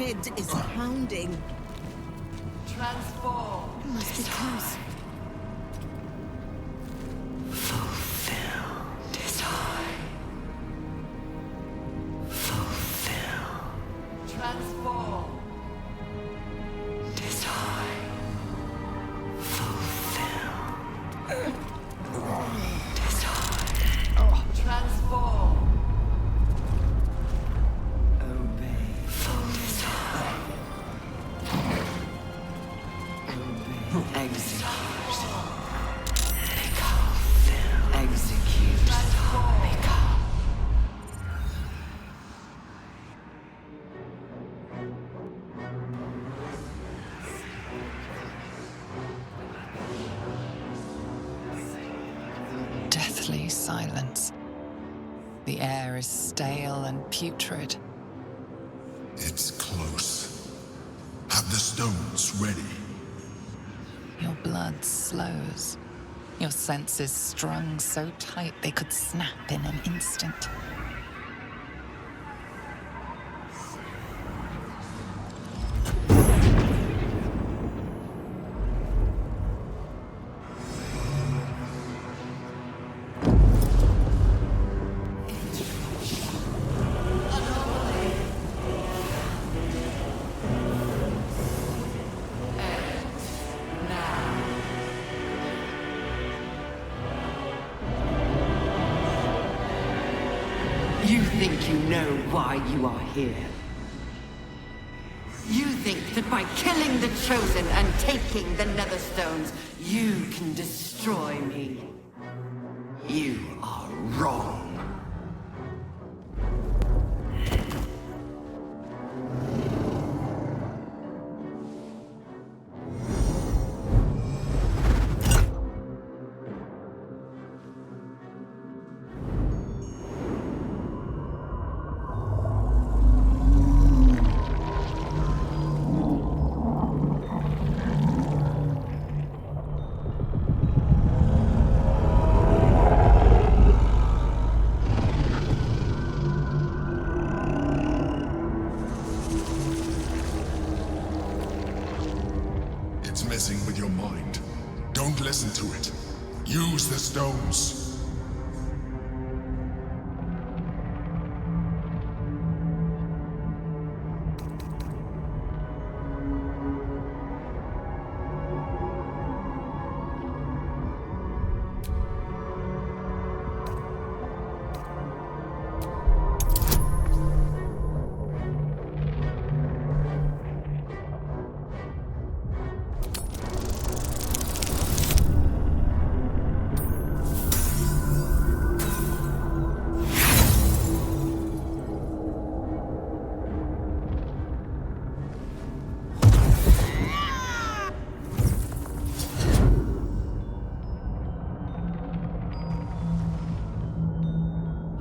head is pounding. Transform. Must be close. Fulfill desire. Fulfill. Transform. Desire. Fulfill. Desire. Transform. Obey. Full desire. Obey. Execute. Become. Execute. Become. Deathly silence. The air is stale and putrid. It's close. Have the stones ready. Your blood slows. Your senses strung so tight they could snap in an instant. You think you know why you are here. You think that by killing the Chosen and taking the Netherstones, you can destroy me. You are wrong. It's messing with your mind. Don't listen to it. Use the stones.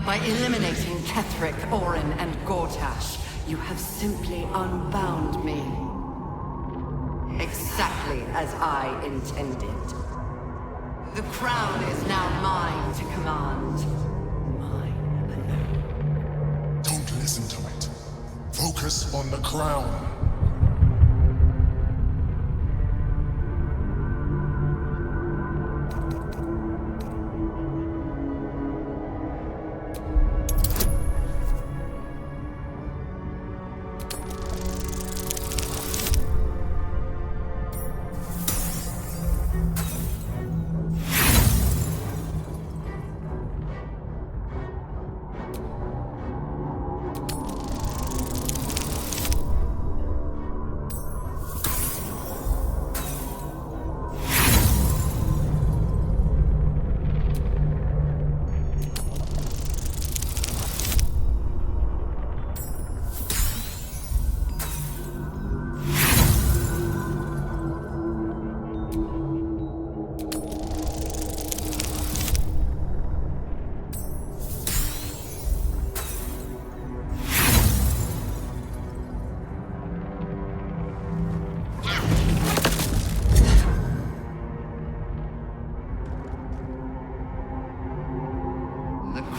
By eliminating Ketheric, Orin, and Gortash, you have simply unbound me. Exactly as I intended. The crown is now mine to command. Mine alone. Don't listen to it. Focus on the crown.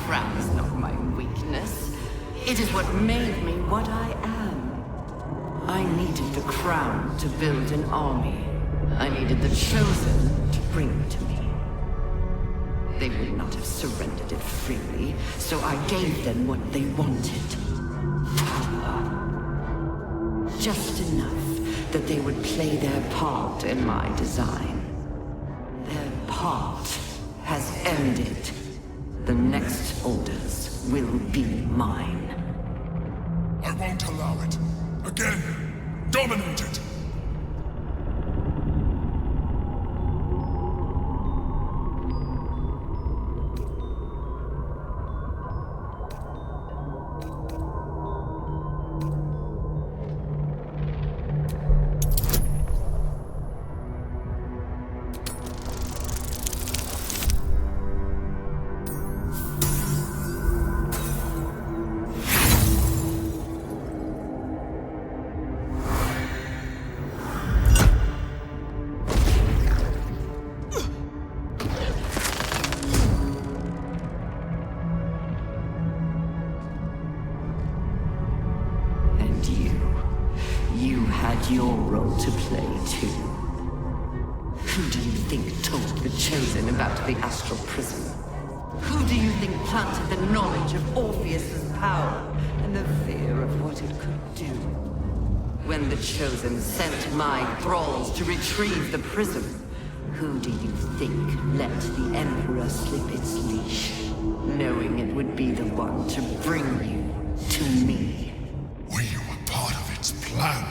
Crown is not my weakness. It is what made me what I am. I needed the crown to build an army. I needed the Chosen to bring it to me. They would not have surrendered it freely, so I gave them what they wanted. Power. Just enough that they would play their part in my design. Their part has ended. The next orders will be mine. I won't allow it. Again, dominate it! Your role to play, too. Who do you think told the Chosen about the Astral Prism? Who do you think planted the knowledge of Orpheus's power and the fear of what it could do? When the Chosen sent my thralls to retrieve the prism, who do you think let the Emperor slip its leash, knowing it would be the one to bring you to me? Were you a part of its plan?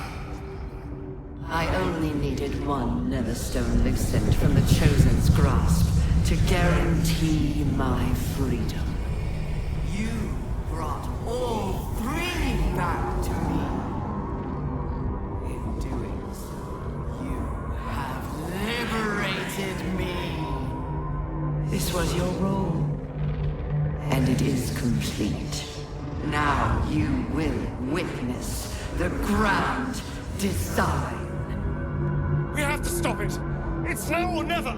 I only needed one Netherstone Vixen from the Chosen's grasp to guarantee my freedom. You brought all three back to me. In doing so, you have liberated me. This was your role, and it is complete. Now you will witness the grand design. We have to stop it! It's now or never!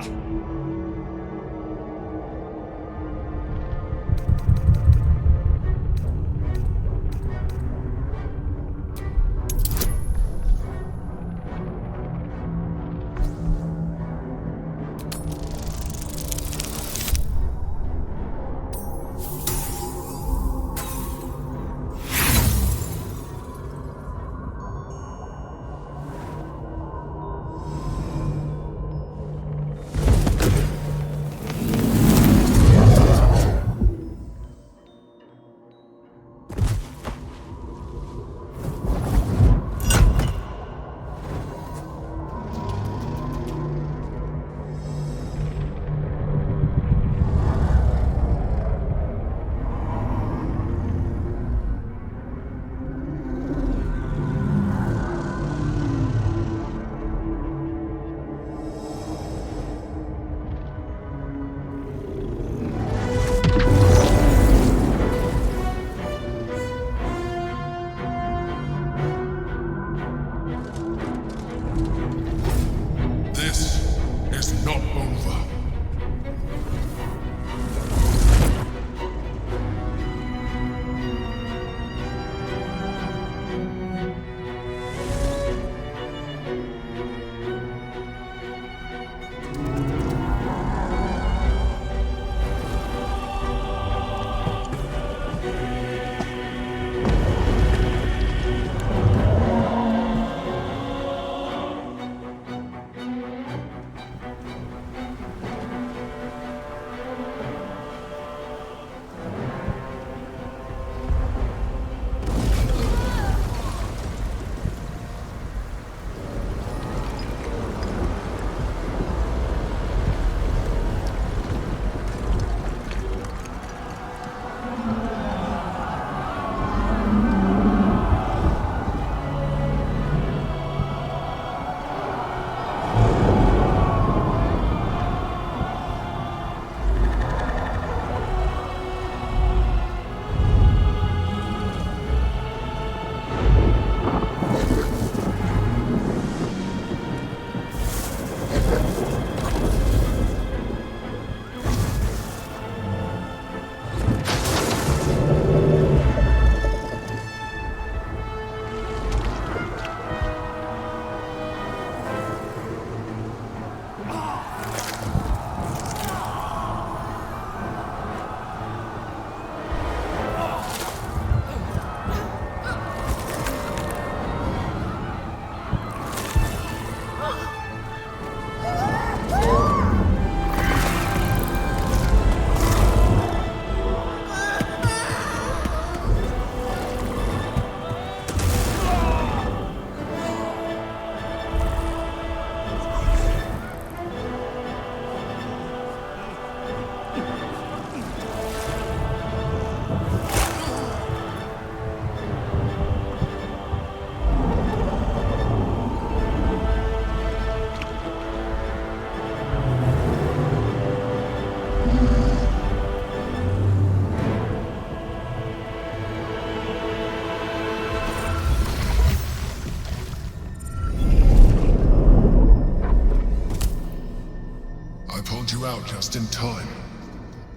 just in time.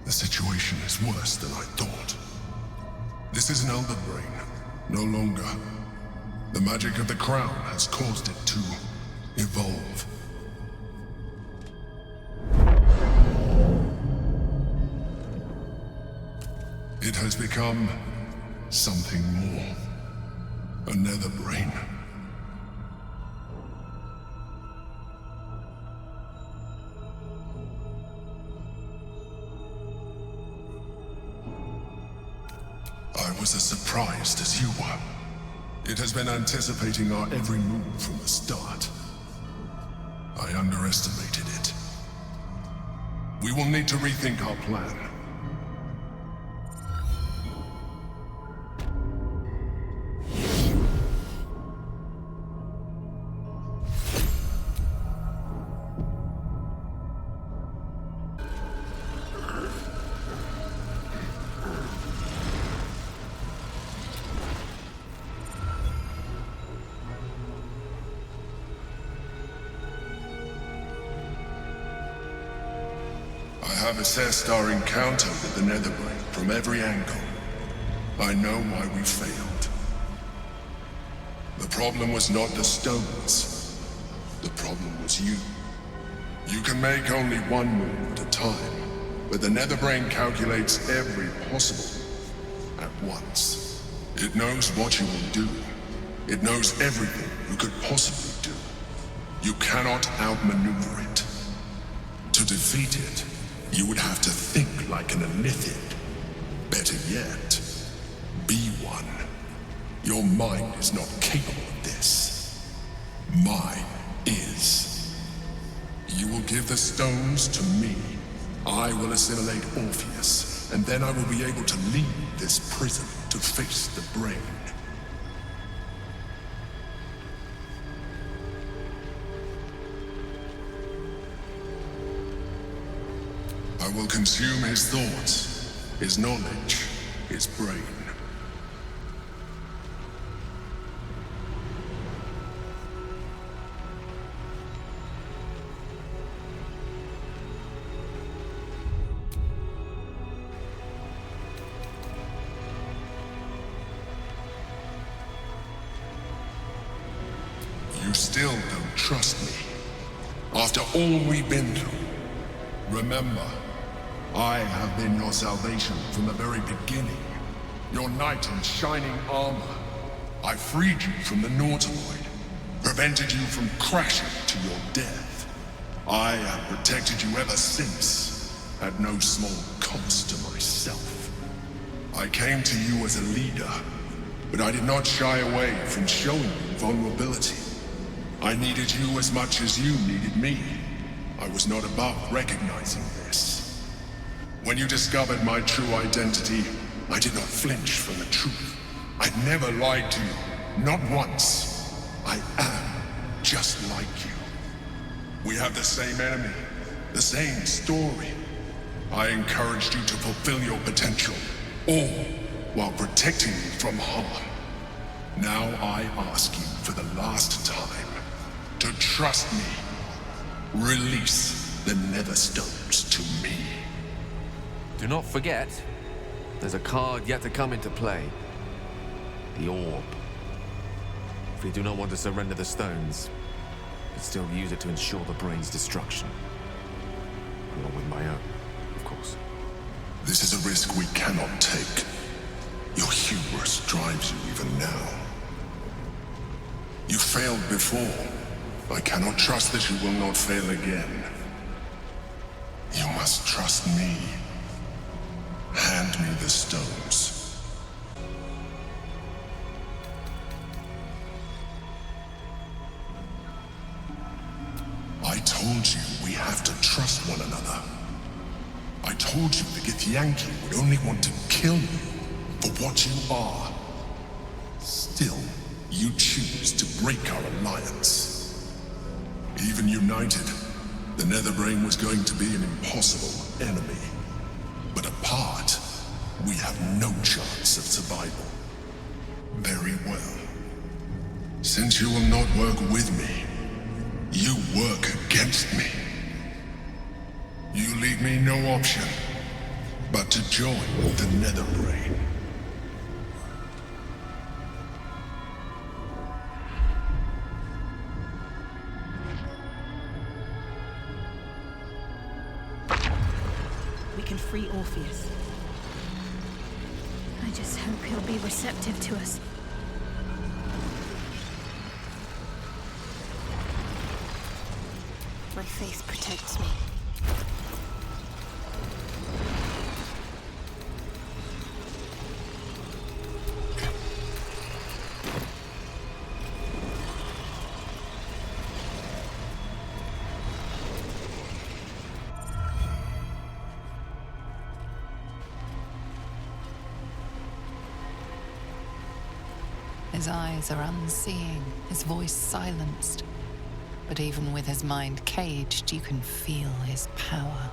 The situation is worse than I thought. This is an elder brain, no longer. The magic of the crown has caused it to evolve. It has become something more. A nether brain. I was as surprised as you were. It has been anticipating our every move from the start. I underestimated it. We will need to rethink our plan. I have assessed our encounter with the Netherbrain from every angle. I know why we failed. The problem was not the stones. The problem was you. You can make only one move at a time, but the Netherbrain calculates every possible at once. It knows what you will do. It knows everything you could possibly do. You cannot outmaneuver it. To defeat it, you would have to think like an Elithid. Better yet, be one. Your mind is not capable of this. Mine is. You will give the stones to me. I will assimilate Orpheus, and then I will be able to leave this prison to face the brain. I will consume his thoughts, his knowledge, his brain. You still don't trust me. After all we've been through, remember, I have been your salvation from the very beginning. Your knight in shining armor. I freed you from the Nautiloid, prevented you from crashing to your death. I have protected you ever since, at no small cost to myself. I came to you as a leader, but I did not shy away from showing you vulnerability. I needed you as much as you needed me. I was not above recognizing this. When you discovered my true identity, I did not flinch from the truth. I never lied to you, not once. I am just like you. We have the same enemy, the same story. I encouraged you to fulfill your potential, all while protecting you from harm. Now I ask you for the last time to trust me. Release the Netherstones to me. Do not forget, there's a card yet to come into play. The Orb. If we do not want to surrender the stones, we can still use it to ensure the brain's destruction. Along with my own, of course. This is a risk we cannot take. Your hubris drives you even now. You failed before. I cannot trust that you will not fail again. You must trust me. Hand me the stones. I told you we have to trust one another. I told you the Githyanki would only want to kill you for what you are. Still, you choose to break our alliance. Even united, the Netherbrain was going to be an impossible enemy. But apart, we have no chance of survival. Very well. Since you will not work with me, you work against me. You lead leave me no option but to join the Netherbrain. We can free Orpheus. I just hope he'll be receptive to us. My faith protects me. His eyes are unseeing, his voice silenced. But even with his mind caged, you can feel his power.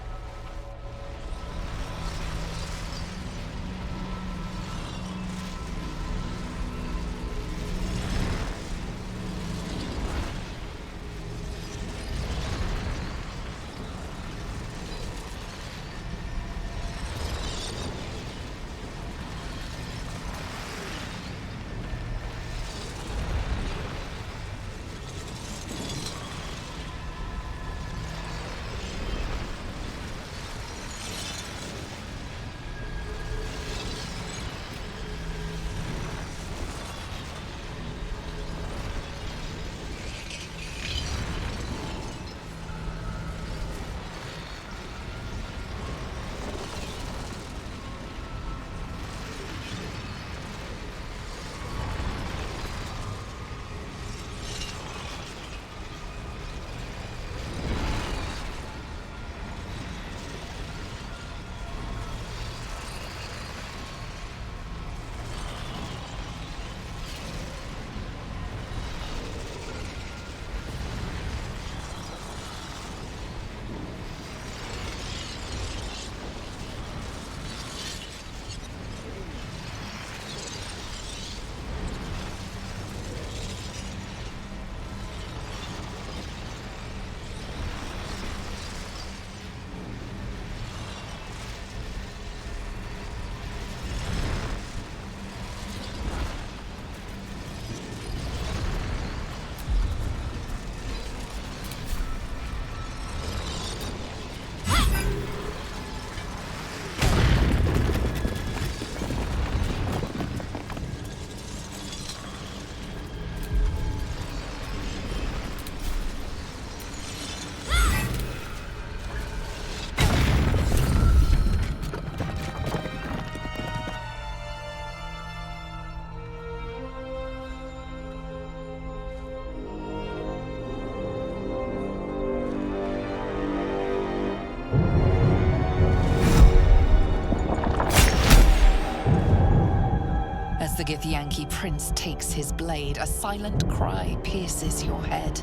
The Githyanki prince takes his blade. A silent cry pierces your head.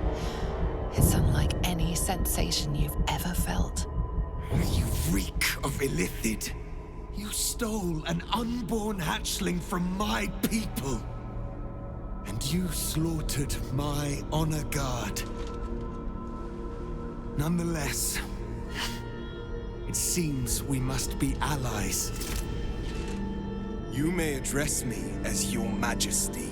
It's unlike any sensation you've ever felt. You reek of Illithid. You stole an unborn hatchling from my people. And you slaughtered my honor guard. Nonetheless, it seems we must be allies. You may address me as Your Majesty.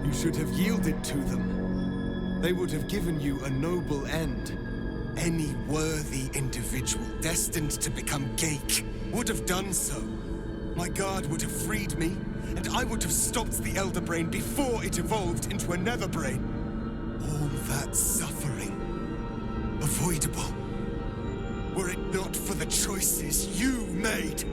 You should have yielded to them. They would have given you a noble end. Any worthy individual destined to become Geik would have done so. My guard would have freed me, and I would have stopped the Elder Brain before it evolved into a Nether Brain. All that suffering, avoidable, were it not for the choices you made.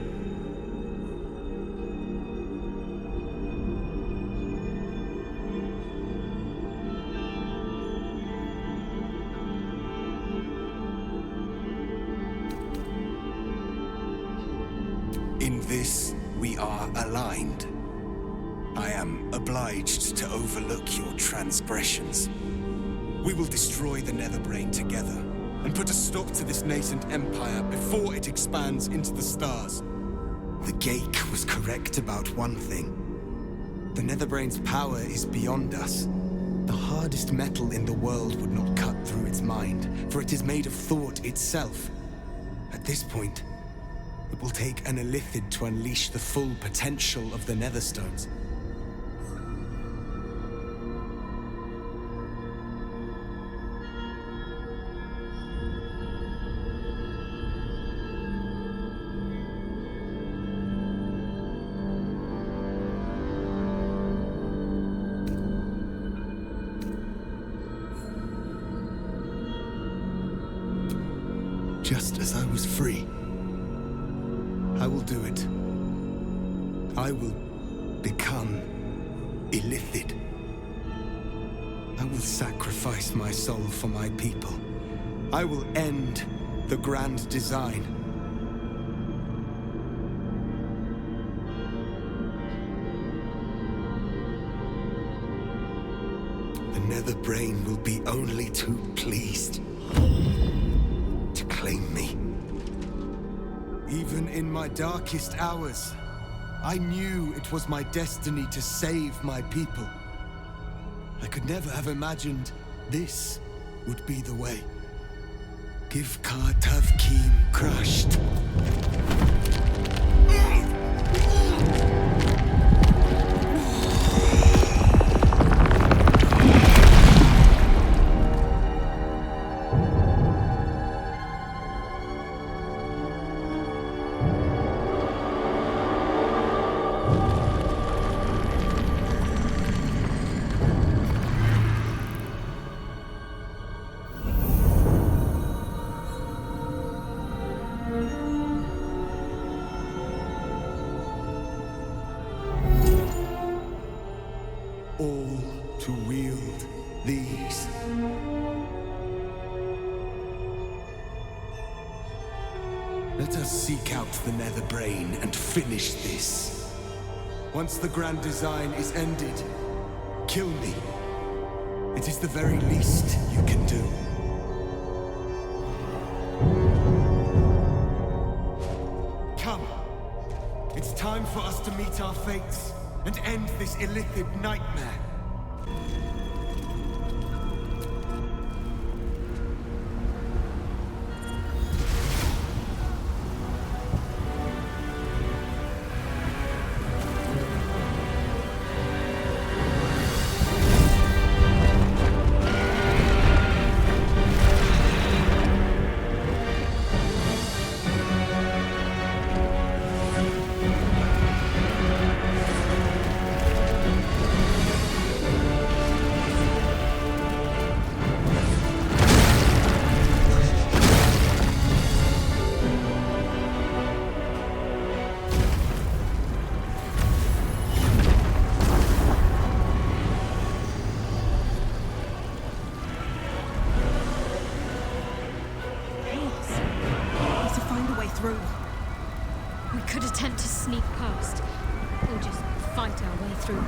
In this, we are aligned. I am obliged to overlook your transgressions. We will destroy the Netherbrain together, and put a stop to this nascent empire before it expands into the stars. The Geik was correct about one thing. The Netherbrain's power is beyond us. The hardest metal in the world would not cut through its mind, for it is made of thought itself. At this point, it will take an Illithid to unleash the full potential of the Netherstones. Just as I was free, I will do it. I will become Illithid. I will sacrifice my soul for my people. I will end the Grand Design. The Netherbrain will be only too pleased to claim me. Even in my darkest hours, I knew it was my destiny to save my people. I could never have imagined this would be the way. Givkar Tavkeem crushed. All to wield these. Let us seek out the Netherbrain and finish this. Once the Grand Design is ended, kill me. It is the very least you can do. Come. It's time for us to meet our fates and end this Illithid nightmare. Through. We could attempt to sneak past, or just fight our way through.